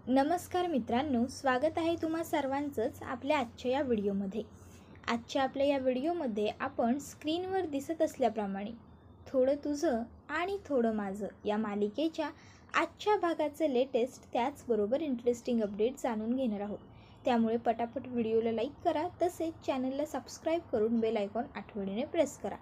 नमस्कार मित्रांनो, स्वागत आहे तुम्हा सर्वांचंच आपल्या आजच्या या व्हिडिओमध्ये। आजच्या आपल्या या व्हिडिओमध्ये आपण स्क्रीनवर दिसत असल्याप्रमाणे थोडं तुझं आणि थोडं माझं या मालिकेच्या आजच्या भागाचं लेटेस्ट त्याचबरोबर इंटरेस्टिंग अपडेट जाणून घेणार आहोत। त्यामुळे पटापट व्हिडिओला लाईक करा, तसेच चॅनलला सबस्क्राईब करून बेल आयकॉन आठवणीने प्रेस करा,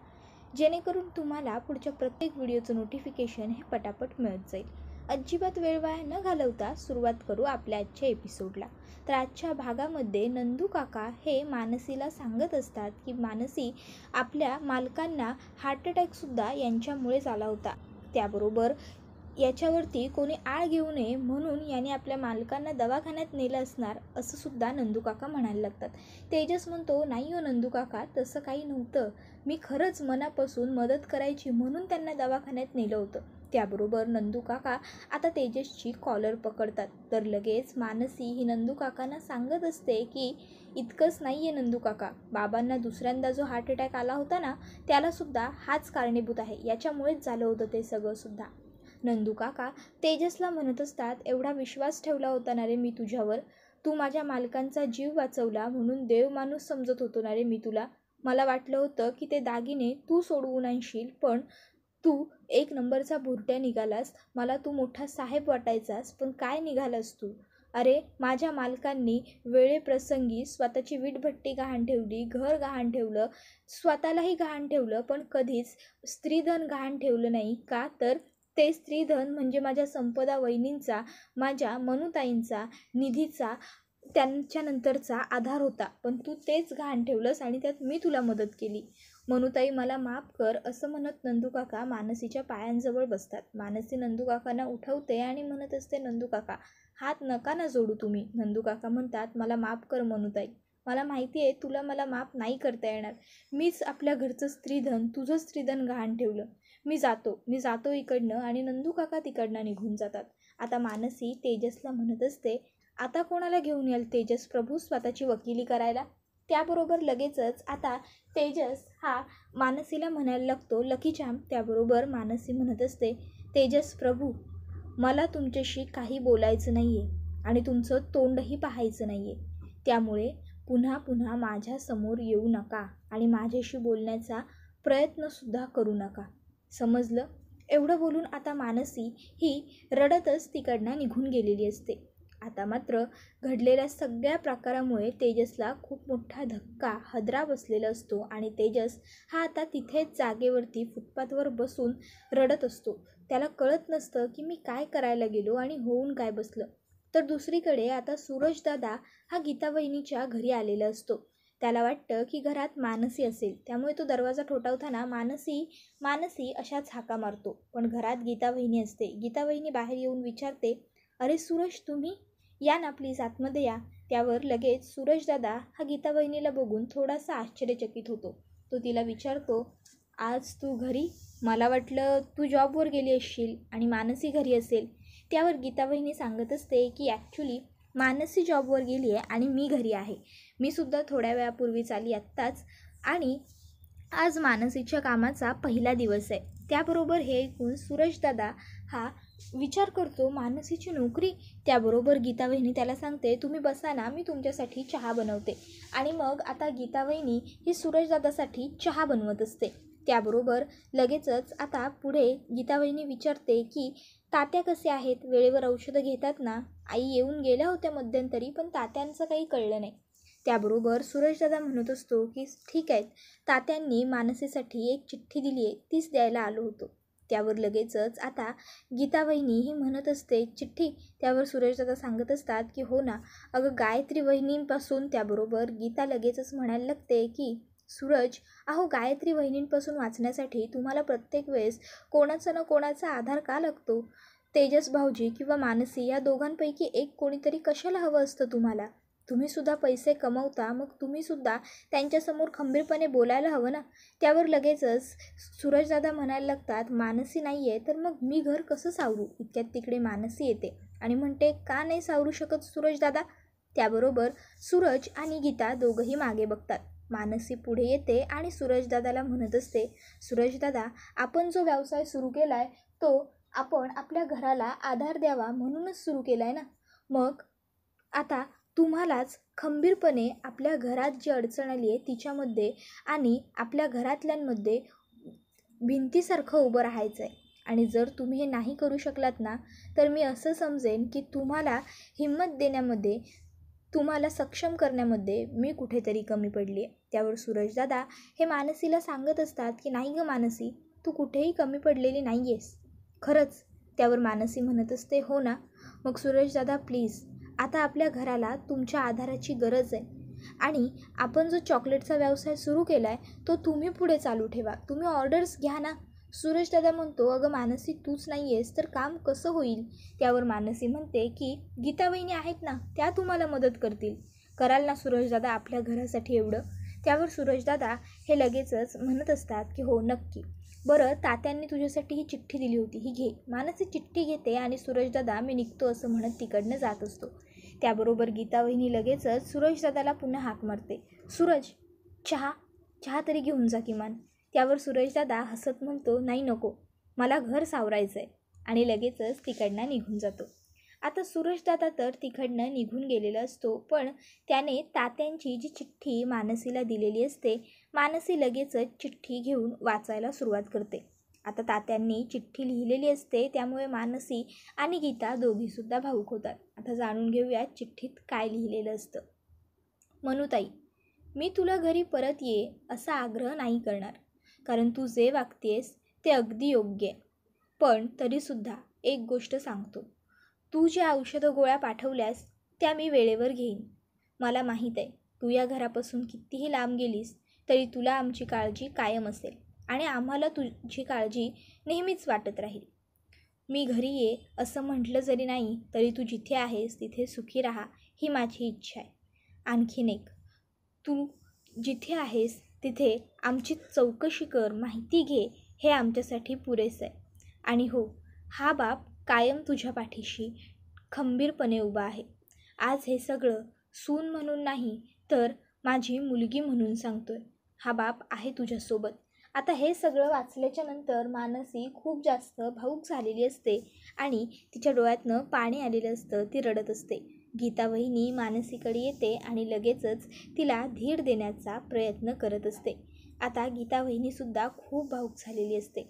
जेणेकरून तुम्हाला पुढच्या प्रत्येक व्हिडिओचं नोटिफिकेशन हे पटापट मिळत जाईल। अजिबात वेळ वाया न घालवता सुरुवात करू आपल्या आजच्या एपिसोडला। तर आजच्या भागामध्ये नंदू काका हे मानसीला सांगत असतात की मानसी आपल्या मालकांना हार्ट अटॅकसुद्धा यांच्यामुळेच आला होता, त्याबरोबर याच्यावरती कोणी आळ घेऊ नये म्हणून याने आपल्या मालकांना दवाखान्यात नेलं असणार असं सुद्धा नंदू काका म्हणायला लागतात। तेजस म्हणतो, नाही हो नंदू काका, तसं काही नव्हतं, मी खरंच मनापासून मदत करायची म्हणून त्यांना दवाखान्यात नेलं होतं। त्याबरोबर नंदू काका आता तेजसची कॉलर पकडतात, तर लगेच मानसी ही नंदू काकांना सांगत असते की इतकंच नाही आहे नंदू काका, बाबांना दुसऱ्यांदा जो हार्ट अटॅक आला होता ना, त्यालासुद्धा हाच कारणीभूत आहे, याच्यामुळेच झालं होतं ते सगळंसुद्धा। नंदू काका तेजसला म्हणत असतात, एवढा विश्वास ठेवला होता ना रे मी तुझ्यावर, तू माझ्या मालकांचा जीव वाचवला म्हणून देव माणूस समजत होतो ना रे मी तुला, मला वाटलं होतं की ते दागिने तू सोडवून आणशील, पण तू एक नंबरचा भुरट्या निघालास, मला तू मोठा साहेब वाटायचास, पण काय निघालास तू। अरे माझ्या मालकांनी वेळेप्रसंगी स्वतःची वीटभट्टी गहाण ठेवली, घर गहाण ठेवलं, स्वतःलाही गहाण ठेवलं, पण कधीच स्त्रीधन गहाण ठेवलं नाही का, तर ते स्त्रीधन म्हणजे माझ्या संपदा वहिनींचा, माझ्या मनुताईंचा, निधीचा, त्यांच्यानंतरचा आधार होता, पण तू तेच गहाण ठेवलंस आणि त्यात मी तुला मदत केली। मनुताई मला माफ कर, असं म्हणत नंदू काका मानसीच्या पायांजवळ बसतात। मानसी नंदू काकांना उठवते आणि म्हणत असते, नंदू काका हात नका ना जोडू तुम्ही। नंदू काका म्हणतात, मला माफ कर मनुताई, मला माहिती आहे तुला मला माफ नाही करता येणार, मीच आपल्या घरचं स्त्रीधन, तुझं स्त्रीधन गहाण ठेवलं, मी जातो इकडनं, आणि नंदू काका तिकडनं निघून जातात। आता मानसी तेजसला म्हणत असते, आता कोणाला घेऊन याल तेजस प्रभू स्वतःची वकिली करायला। त्याबरोबर लगेचच आता तेजस हा मानसीला म्हणायला लागतो, लकी चाम। त्याबरोबर मानसी म्हणत असते, तेजस प्रभू मला तुमच्याशी काही बोलायचं नाही आहे आणि तुमचं तोंडही पाहायचं नाही आहे, त्यामुळे पुन्हा पुन्हा माझ्यासमोर येऊ नका आणि माझ्याशी बोलण्याचा प्रयत्नसुद्धा करू नका, समजलं। एवढं बोलून आता मानसी ही रडतच तिकडनं निघून गेलेली असते। आता मात्र घडलेल्या सगळ्या प्रकारामुळे तेजसला खूप मोठा धक्का हादरा बसलेला असतो आणि तेजस हा आता तिथेच जागेवरती फुटपाथवर बसून रडत असतो। त्याला कळत नसतं की मी काय करायला गेलो आणि होऊन काय बसलं। तर दुसरीकडे आता सूरज दादा हा गीता वहिनीच्या घरी आलेला असतो। त्याला वाटतं की घरात मानसी असेल, त्यामुळे तो दरवाजा ठोठावताना मानसी अशाच हाका मारतो, पण घरात गीता वहिनी असते। गीता वहिनी बाहेर येऊन विचारते, अरे सूरज तुम्ही या ना प्लीज, आतमध्ये या। त्यावर लगेच सूरज दादा हा गीता वहिनीला बघून थोडासा आश्चर्यचकित होतो। तो तिला विचारतो, आज तू घरी, मला वाटलं तू जॉबवर गेली असशील आणि मानसी घरी असेल। त्यावर गीता वहिनी सांगत असते की ॲक्च्युली मानसी जॉबवर गेली आहे आणि मी घरी आहे, मी सुद्धा थोड्या वेळापूर्वीच आली आत्ताच, आणि आज मानसीच्या कामाचा पहिला दिवस आहे। त्याबरोबर हे ऐकून सूरज दादा हा विचार करतो, मानसीची नोकरी। त्याबरोबर गीता वहिनी त्याला सांगते, तुम्ही बसा ना, मी तुमच्यासाठी चहा बनवते। आणि मग आता गीता वहिनी ही सूरज दादासाठी चहा बनवत असते। त्याबरोबर लगेचच आता पुढे गीता वहिनी विचारते की तात्या कसे आहेत, वेळेवर औषधं घेतात ना, आई येऊन गेल्या होत्या मध्यंतरी, पण तात्यांचं काही कळलं नाही। त्याबरोबर सूरज दादा म्हणत असतो की ठीक आहेत, तात्यांनी मानसीसाठी एक चिठ्ठी दिली आहे, तीच द्यायला आलो होतो। त्यावर लगेचच आता गीता वहिनी ही म्हणत असते, चिठ्ठी। त्यावर सूरज दादा सांगत असतात की हो ना, अगं गायत्री वहिनींपासून। त्याबरोबर गीता लगेचच म्हणायला लागते की सूरज, अहो गायत्री वहिनींपासून वाचण्यासाठी तुम्हाला प्रत्येक वेळेस कोणाचा ना कोणाचा आधार का लागतो। तेजस भाऊजी किंवा मानसी या दोघांपैकी एक कोणीतरी कशाला हवं असतं तुम्हाला, तुम्हीसुद्धा पैसे कमवता, मग तुम्हीसुद्धा त्यांच्यासमोर खंबीरपणे बोलायला हवं ना। त्यावर लगेचच सूरजदादा म्हणायला लागतात, मानसी नाही आहे तर मग मी घर कसं सावरू। इतक्यात तिकडे मानसी येते आणि म्हणते, का नाही सावरू शकत सूरजदादा। त्याबरोबर सूरज आणि गीता दोघंही मागे बघतात। मानसी पुढे येते आणि सूरजदादाला म्हणत असते, सूरजदादा आपण जो व्यवसाय सुरू केला आहे तो आपण आपल्या घराला आधार द्यावा म्हणूनच सुरू केला आहे ना, मग आता तुम्हालाच खंबीरपणे आपल्या घरात जी अडचण आली आहे तिच्यामध्ये आणि आपल्या घरातल्यांमध्ये भिंतीसारखं उभं राहायचं आहे. आणि जर तुम्ही हे नाही करू शकलात ना, तर मी असं समजेन की तुम्हाला हिंमत देण्यामध्ये, तुम्हाला सक्षम करण्यामध्ये मी कुठेतरी कमी पडली आहे. त्यावर सूरजदादा हे मानसीला सांगत असतात की नाही गं मानसी, तू कुठेही कमी पडलेली नाही आहेस, खरंच. त्यावर मानसी म्हणत असते हो ना. मग सूरजदादा प्लीज, आता आपल्या घराला तुमच्या आधाराची गरज आहे आणि आपण जो चॉकलेटचा व्यवसाय सुरू केला आहे तो तुम्ही पुढे चालू ठेवा, तुम्ही ऑर्डर्स घ्या ना. सूरजदादा म्हणतो अगं मानसी, तूच नाही आहेस तर काम कसं होईल. त्यावर मानसी म्हणते की गीता वहिनी आहेत ना, त्या तुम्हाला मदत करतील. कराल ना सूरजदादा आपल्या घरासाठी एवढं. त्यावर सूरजदादा हे लगेचच म्हणत असतात की हो नक्की. बरं, तात्यांनी तुझ्यासाठी ही चिठ्ठी दिली होती, ही घे. मानसी चिठ्ठी घेते आणि सूरजदादा मी निघतो असं म्हणत तिकडनं जात असतो. त्याबरोबर गीता वहिनी लगेचच सूरजदादाला पुन्हा हाक मारते, सूरज, चहा चहा तरी घेऊन जा किमान. त्यावर सूरजदादा हसत म्हणतो नाही नको, मला घर सावरायचं आहे, आणि लगेचच तिकडनं निघून जातो. आता सूरजदादा तर तिकडनं निघून गेलेला असतो, पण त्याने तात्यांची जी चिठ्ठी मानसीला दिलेली असते, मानसी लगेचच चिठ्ठी घेऊन वाचायला सुरुवात करते. आता तात्यांनी चिठ्ठी लिहिलेली असते, त्यामुळे मानसी आणि गीता दोघीसुद्धा भावूक होतात. आता जाणून घेऊया चिठ्ठीत काय लिहिलेलं असतं. मनुताई, मी तुला घरी परत ये असा आग्रह नाही करणार, कारण तू जे वागतेस ते अगदी योग्य आहे. पण तरीसुद्धा एक गोष्ट सांगतो, तू ज्या औषधं गोळ्या पाठवल्यास त्या मी वेळेवर घेईन. मला माहीत आहे तू या घरापासून कितीही लांब गेलीस तरी तुला आमची काळजी कायम असेल आणि आम्हाला तुझी काळजी नेहमीच वाटत राहील. मी घरी ये असं म्हटलं जरी नाही तरी तू जिथे आहेस तिथे सुखी राहा ही माझी इच्छा आहे. आणखीन एक, तू जिथे आहेस तिथे आमची चौकशी कर, माहिती घे, हे आमच्यासाठी पुरेसं आहे. आणि हो, हा बाप कायम तुझ्या पाठीशी खंबीरपणे उभा आहे. आज हे सगळं सून म्हणून नाही तर माझी मुलगी म्हणून सांगतोय. हा बाप आहे तुझ्यासोबत. आता हे सगळं वाचल्याच्या नंतर मानसी खूप जास्त भावूक झालेली असते आणि तिच्या डोळ्यातनं पाणी आलेलं असतं, ती रडत असते. गीता वहिनी मानसीकडे येते आणि लगेचच तिला धीर देण्याचा प्रयत्न करत असते. आता गीता वहिनीसुद्धा खूप भावूक झालेली असते.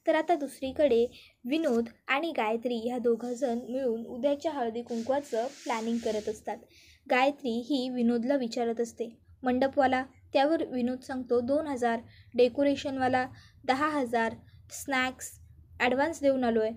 तर आता दुसरीकडे विनोद आणि गायत्री ह्या दोघंजण मिळून उद्याच्या हळदी कुंकवाचं प्लॅनिंग करत असतात. गायत्री ही विनोदला विचारत असते, मंडपवाला? त्यावर विनोद सांगतो 2,000, डेकोरेशनवाला 10,000, स्नॅक्स ॲडव्हान्स देऊन आलो आहे.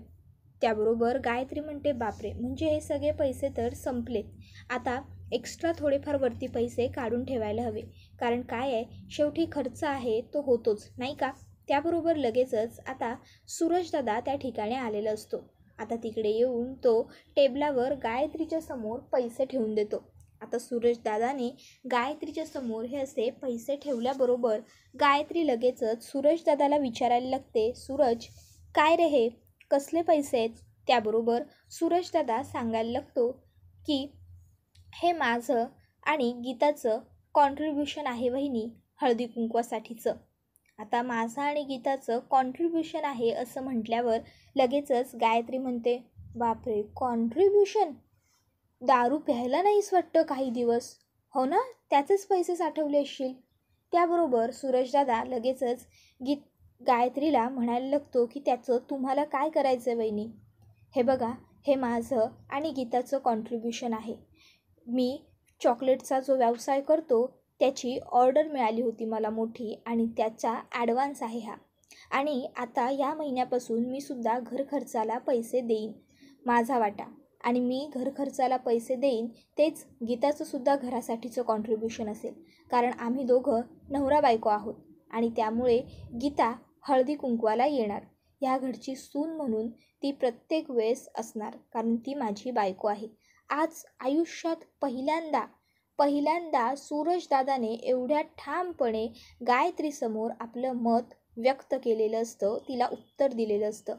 त्याबरोबर गायत्री म्हणते बापरे, म्हणजे हे सगळे पैसे तर संपलेत. आता एक्स्ट्रा थोडेफार वरती पैसे काढून ठेवायला हवे, कारण काय आहे, शेवटी खर्च आहे तो होतोच नाही का. त्याबरोबर लगेचच आता सूरजदादा त्या ठिकाणी आलेला असतो. आता तिकडे येऊन तो टेबलावर गायत्रीच्या समोर पैसे ठेवून देतो. आता सूरजदादाने गायत्रीच्या समोर हे असे पैसे ठेवल्याबरोबर गायत्री लगेचच सूरजदादाला विचारायला लागते, सूरज, काय रे हे कसले पैसे आहेत? त्याबरोबर सूरजदादा सांगायला लागतो की हे माझं आणि गीताचं कॉन्ट्रीब्युशन आहे वहिनी, हळदी कुंकवासाठीचं. आता माझं आणि गीताचं कॉन्ट्रीब्युशन आहे असं म्हटल्यावर लगेचच गायत्री म्हणते, बापरे, कॉन्ट्रीब्युशन? दारू प्यायला नाहीच वाटतं काही दिवस, हो ना, त्याचेच पैसे साठवले असतील. त्याबरोबर सूरजदादा लगेचच गायत्रीला म्हणायला लागतो की त्याचं तुम्हाला काय करायचं आहे वहिनी? हे बघा, हे माझं आणि गीताचं कॉन्ट्रीब्युशन आहे. मी चॉकलेटचा जो व्यवसाय करतो त्याची ऑर्डर मिळाली होती मला मोठी, आणि त्याचा ॲडव्हान्स आहे हा. आणि आता या महिन्यापासून मी सुद्धा घर खर्चाला पैसे देईन माझा वाटा, आणि मी घर खर्चाला पैसे देईन तेच गीताचंसुद्धा घरासाठीचं कॉन्ट्रीब्युशन असेल, कारण आम्ही दोघं नवरा बायको आहोत. आणि त्यामुळे गीता हळदी कुंकवाला येणार, ह्या घरची सून म्हणून ती प्रत्येक वेळेस असणार, कारण ती माझी बायको आहे. आज आयुष्यात पहिल्यांदा सूरजदादाने एवढ्या ठामपणे गायत्रीसमोर आपलं मत व्यक्त केलेलं असतं, तिला उत्तर दिलेलं असतं.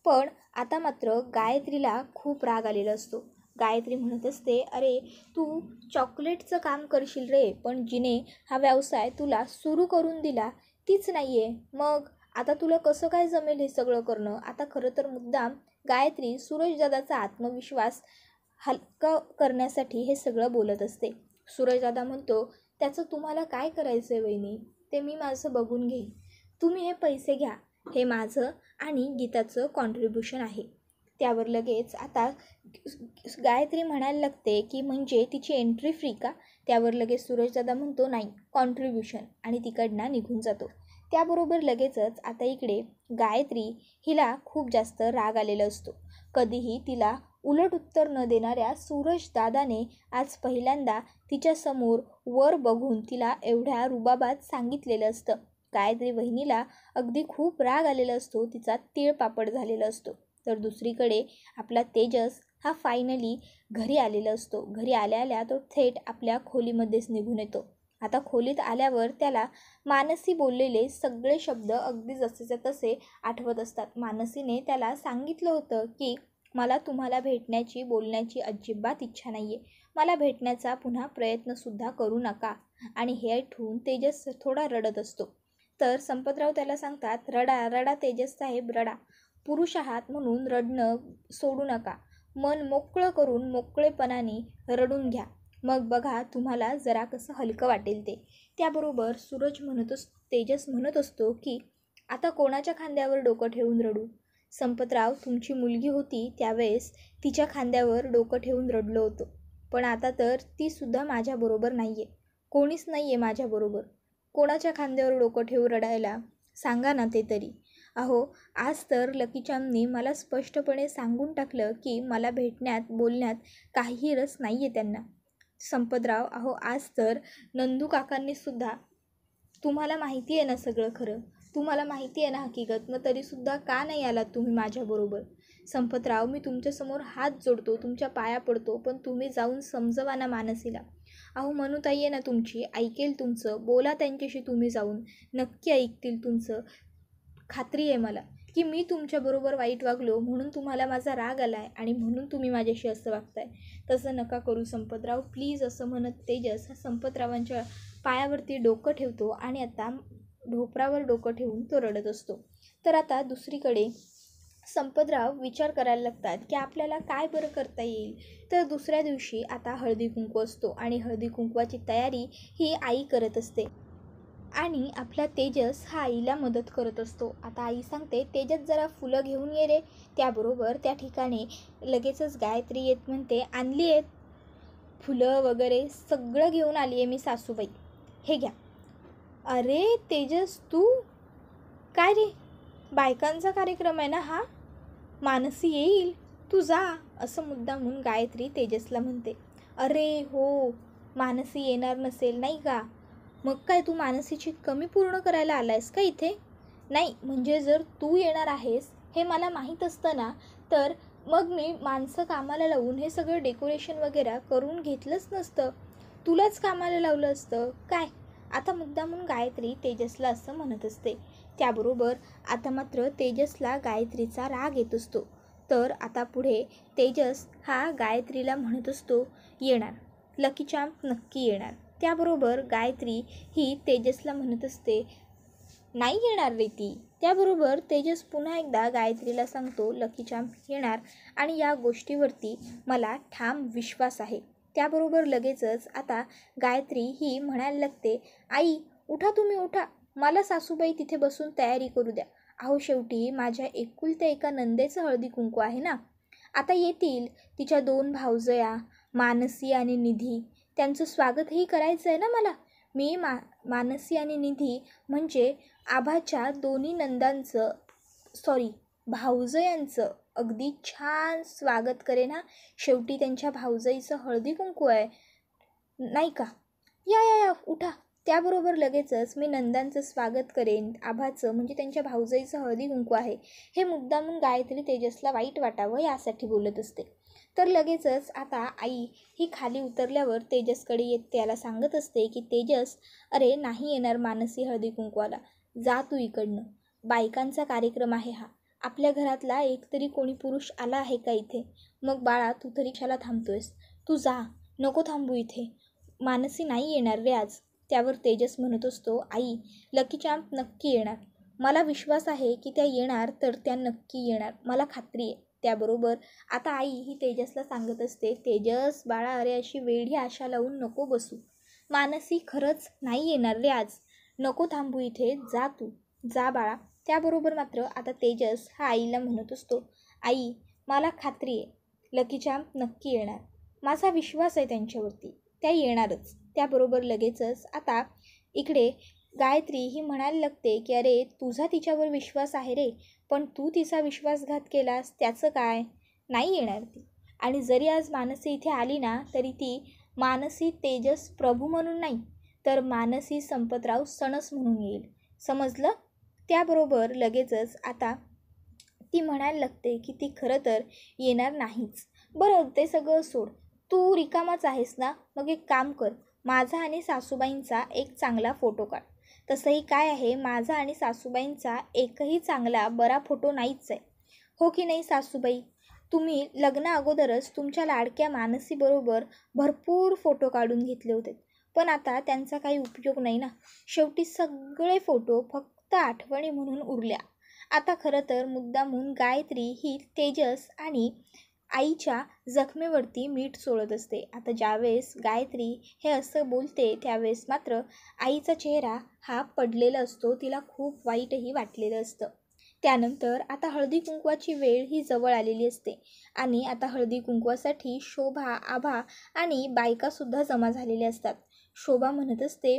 पण आता मात्र गायत्रीला खूप राग आलेला असतो. गायत्री म्हणत असते, अरे तू चॉकलेटचं काम करशील रे, पण जिने हा व्यवसाय तुला सुरू करून दिला तीच नाही आहे, मग आता तुला कसं काय जमेल हे सगळं करणं. आता खरं तर मुद्दाम गायत्री सूरजदादाचा आत्मविश्वास हलकं करण्यासाठी हे सगळं बोलत असते. सूरजदादा म्हणतो, त्याचं तुम्हाला काय करायचं आहे वहिनी, ते मी माझं बघून घेईन. तुम्ही हे पैसे घ्या, हे माझं आणि गीताचं कॉन्ट्रीब्युशन आहे. त्यावर लगेच आता गायत्री म्हणायला लागते की म्हणजे तिची एंट्री फ्री का? त्यावर लगेच सूरजदादा म्हणतो नाही, कॉन्ट्रीब्युशन, आणि तिकडनं निघून जातो. त्याबरोबर लगेचच आता इकडे गायत्री हिला खूप जास्त राग आलेला असतो. कधीही तिला उलट उत्तर न देणाऱ्या सूरजदादाने आज पहिल्यांदा तिच्यासमोर वर बघून तिला एवढ्या रुबाबात सांगितलेलं असतं. गायत्री वहिनीला अगदी खूप राग आलेला असतो, तिचा तिळपापड झालेला असतो. तर दुसरीकडे आपला तेजस हा फायनली घरी आलेला असतो. घरी आल्या तो थेट आपल्या खोलीमध्येच निघून येतो. आता खोलीत आल्यावर त्याला मानसी बोललेले सगळे शब्द अगदी जसेच्या तसे आठवत असतात. मानसीने त्याला सांगितलं होतं की मला तुम्हाला भेटण्याची बोलण्याची अजिबात इच्छा नाही आहे, मला भेटण्याचा पुन्हा प्रयत्नसुद्धा करू नका. आणि हे ऐकून तेजस थोडा रडत असतो. तर संपतराव त्याला सांगतात, रडा रडा तेजस साहेब, रडा. पुरुष आहात म्हणून रडणं सोडू नका. मन मोकळं करून मोकळेपणाने रडून घ्या, मग बघा तुम्हाला जरा कसं हलकं वाटेल ते. त्याबरोबर तेजस म्हणत असतो की आता कोणाच्या खांद्यावर डोकं ठेवून रडू? संपतराव, तुमची मुलगी होती त्यावेळेस तिच्या खांद्यावर डोकं ठेवून रडलो होतो, पण आता तर तीसुद्धा माझ्याबरोबर नाही आहे, कोणीच नाही आहे माझ्याबरोबर. कोणाच्या खांद्यावर डोकं ठेवून रडायला सांगा ना ते तरी. अहो, आज तर लकीचामनी मला स्पष्टपणे सांगून टाकलं की मला भेटण्यात बोलण्यात काहीही रस नाही आहे त्यांना. संपतराव, अहो आज तर नंदू काकांनीसुद्धा, तुम्हाला माहिती आहे ना सगळं खरं, तुम्हाला माहिती आहे ना हकीकत, मग तरीसुद्धा का नाही आलात तुम्ही माझ्याबरोबर? संपतराव, मी तुमच्यासमोर हात जोडतो, तुमच्या पाया पडतो, पण तुम्ही जाऊन समजवा ना मानसीला. अहो मनूताई आहे ना तुमची, ऐकेल तुमचं, बोला त्यांच्याशी तुम्ही जाऊन, नक्की ऐकतील तुमचं. खात्री आहे मला की मी तुमच्याबरोबर वाईट वागलो म्हणून तुम्हाला माझा राग आला आहे आणि म्हणून तुम्ही माझ्याशी असं वागताय. तसं नका करू संपतराव, प्लीज, असं म्हणत तेजस हा संपतरावांच्या पायावरती डोकं ठेवतो आणि आता ढोपरावर डोकं ठेवून तो रडत असतो. तर आता दुसरीकडे संपतराव विचार करायला लागतात की आपल्याला काय बरं करता येईल. तर दुसऱ्या दिवशी आता हळदी कुंकू असतो आणि हळदी कुंकवाची तयारी ही आई करत असते आणि आपला तेजस हा आईला मदत करत असतो. आता आई सांगते, तेजस जरा फुलं घेऊन ये रे. त्याबरोबर त्या ठिकाणी लगेचच गायत्री येत म्हणते, आणली आहेत फुलं वगैरे सगळं घेऊन आली आहे मी सासूबाई, हे घ्या. अरे तेजस, तू काय रे, बायकांचा कार्यक्रम आहे ना हा, मानसी येईल, तू जा, असं मुद्दामून गायत्री तेजसला म्हणते. अरे हो, मानसी येणार नसेल नाही का, मग काय तू मानसीची कमी पूर्ण करायला आलायस का इथे? नाही, म्हणजे जर तू येणार आहेस हे मला माहीत असतं ना, तर मग मी माणसं कामाला लावून हे सगळं डेकोरेशन वगैरे करून घेतलंच नसतं, तुलाच कामाला लावलं असतं काय. आता मुद्दामून गायत्री तेजसला असं म्हणत असते. त्याबरोबर आता मात्र तेजसला गायत्रीचा राग येत असतो. तर आता पुढे तेजस हा गायत्रीला म्हणत असतो, येणार, लकीचाम नक्की येणार. त्याबरोबर गायत्री ही तेजसला म्हणत असते, नाही येणार रे ती. त्याबरोबर तेजस पुन्हा एकदा गायत्रीला सांगतो, लकीचाम येणार आणि या गोष्टीवरती मला ठाम विश्वास आहे. त्याबरोबर लगेचच आता गायत्री ही म्हणायला लागते, आई उठा, तुम्ही उठा, मला सासूबाई तिथे बसून तयारी करू द्या. अहो शेवटी माझ्या एकुलत्या एका नंदेचं हळदी कुंकू आहे ना. आता येतील तिच्या 2 भावजया मानसी आणि निधी, त्यांचं स्वागतही करायचं आहे ना मला. मी मानसी आणि निधी म्हणजे आभाच्या दोन्ही नंदांचं भावजयांचं अगदी छान स्वागत करेन हा. शेवटी त्यांच्या भावजईचं हळदी कुंकू आहे नाही का. या या या उठा. त्याबरोबर लगेचच मी नंदांचं स्वागत करेन, आभाचं म्हणजे त्यांच्या भावजईचं हळदी कुंकू आहे, हे मुद्दामून गायत्री तेजसला वाईट वाटावं यासाठी बोलत असते. तर लगेचच आता आई ही खाली उतरल्यावर तेजसकडे येत त्याला सांगत असते की तेजस, अरे नाही येणार मानसी हळदी कुंकवाला, जा तू इकडनं, बायकांचा कार्यक्रम आहे हा, आपल्या घरातला एकतरी कोणी पुरुष आला आहे का इथे, मग बाळा तू तरी कशाला थांबतोयस, तू जा, नको थांबू इथे, मानसी नाही येणार रे आज. त्यावर तेजस म्हणत असतो, आई लकीचाम नक्की येणार, मला विश्वास आहे की त्या येणार, तर त्या नक्की येणार, मला खात्री आहे त्याबरोबर आता आई ही तेजसला सांगत असते, तेजस बाळा, अरे अशी वेळी आशा लावून नको बसू. मानसी खरंच नाही येणार रे आज, नको थांबू इथे, जा तू, जा बाळा. त्याबरोबर मात्र आता तेजस हा आईला म्हणत असतो, आई मला खात्री आहे लकीच्या नक्की येणार, माझा विश्वास आहे त्यांच्यावरती, त्या येणारच. त्याबरोबर लगेचच आता इकडे गायत्री ही म्हणायला लागते की अरे तुझा तिच्यावर विश्वास आहे रे, पण तू तिचा विश्वासघात केलास त्याचं काय, नाही येणार ती. आणि जरी आज मानसी इथे आली ना तरी ती मानसी तेजस प्रभू म्हणून नाही, तर मानसी संपतराव सणस म्हणून येईल, समजलं. त्याबरोबर लगेचच आता ती म्हणायला लागते की ती खरं तर येणार नाहीच. बरं ते सगळं सोड, तू रिकामाच आहेस ना, मग एक काम कर, माझा आणि सासूबाईंचा एक चांगला फोटो काढ. तसंही काय आहे, माझा आणि सासूबाईंचा एकही चांगला बरा फोटो नाहीच आहे, हो की नाही सासूबाई. तुम्ही लग्ना अगोदरच तुमच्या लाडक्या मानसीबरोबर भरपूर फोटो काढून घेतले होते, पण आता त्यांचा काही उपयोग नाही ना. शेवटी सगळे फोटो फक्त आठवणी म्हणून उरल्या. आता खरं तर मुद्दामून गायत्री ही तेजस आणि आईच्या जखमेवरती मीठ चोळत असते. आता ज्यावेळेस गायत्री हे असं बोलते त्यावेळेस मात्र आईचा चेहरा हा पडलेला असतो, तिला खूप वाईटही वाटलेलं असतं. त्यानंतर आता हळदी कुंकवाची वेळ ही जवळ आलेली असते आणि आता हळदी कुंकवासाठी शोभा, आभा आणि बायकासुद्धा जमा झालेल्या असतात. शोभा म्हणत असते,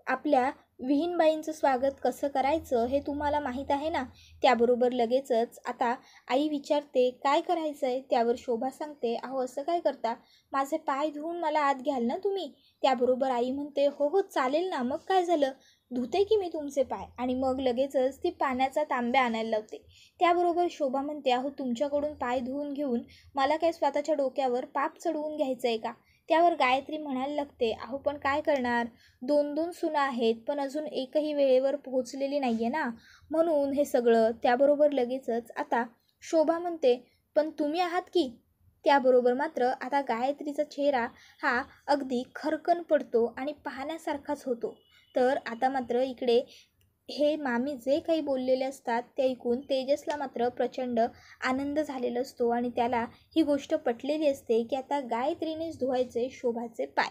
आपल्या विहीनबाईंचं स्वागत कसं करायचं हे तुम्हाला माहीत आहे ना. त्याबरोबर लगेचच आता आई विचारते काय करायचं आहे. त्यावर शोभा सांगते, अहो असं काय करता, माझे पाय धुवून मला आत घ्याल ना तुम्ही. त्याबरोबर आई म्हणते, हो हो चालेल ना, मग काय झालं, धुते की मी तुमचे पाय. आणि मग लगेचच ती पाण्याचा तांब्या आणायला लावते. त्याबरोबर शोभा म्हणते, अहो तुमच्याकडून पाय धुवून घेऊन मला काय स्वतःच्या डोक्यावर पाप चढवून घ्यायचं आहे का. त्यावर गायत्री म्हणायला लागते, अहो पण काय करणार, 2-2 सुना आहेत पण अजून एकही वेळेवर पोहोचलेली नाही आहे ना, म्हणून हे सगळं. त्याबरोबर लगेचच आता शोभा म्हणते, पण तुम्ही आहात की. त्याबरोबर मात्र आता गायत्रीचा चेहरा हा अगदी खरकन पडतो आणि पाहण्यासारखाच होतो. तर आता मात्र इकडे हे मामी जे काही बोललेले असतात ते ऐकून तेजसला मात्र प्रचंड आनंद झालेला असतो आणि त्याला ही गोष्ट पटलेली असते की आता गायत्रीनेच धुवायचे शोभाचे पाय.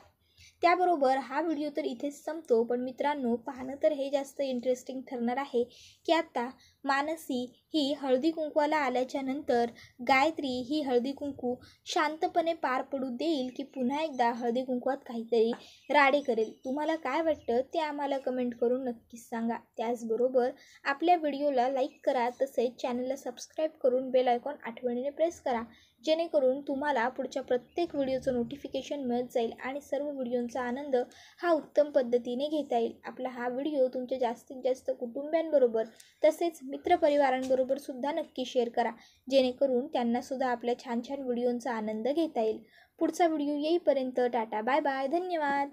त्याबरोबर हा व्हिडिओ तर इथेच संपतो, पण मित्रांनो पाहणं तर हे जास्त इंटरेस्टिंग ठरणार आहे की आता मानसी ही हळदी कुंकवाला आल्याच्या नंतर गायत्री ही हळदी कुंकू शांतपणे पार पडू देईल की पुन्हा एकदा हळदी कुंकवात काहीतरी राडे करेल. तुम्हाला काय वाटतं ते आम्हाला कमेंट करून नक्कीच सांगा. त्याचबरोबर आपल्या व्हिडिओला लाईक करा, तसेच चॅनलला सबस्क्राईब करून बेल आयकॉन आठवणीने प्रेस करा, जेणेकरून तुम्हाला पुढच्या प्रत्येक व्हिडिओचं नोटिफिकेशन मिळत जाईल आणि सर्व व्हिडिओंचा आनंद हा उत्तम पद्धतीने घेता येईल. आपला हा व्हिडिओ तुमच्या जास्तीत जास्त कुटुंबियांबरोबर तसेच मित्रपरिवारांबरोबर सुद्धा नक्की शेअर करा, जेणेकरून त्यांनासुद्धा आपल्या छान छान व्हिडिओंचा आनंद घेता येईल. पुढचा व्हिडिओ येईपर्यंत टाटा बाय बाय, धन्यवाद.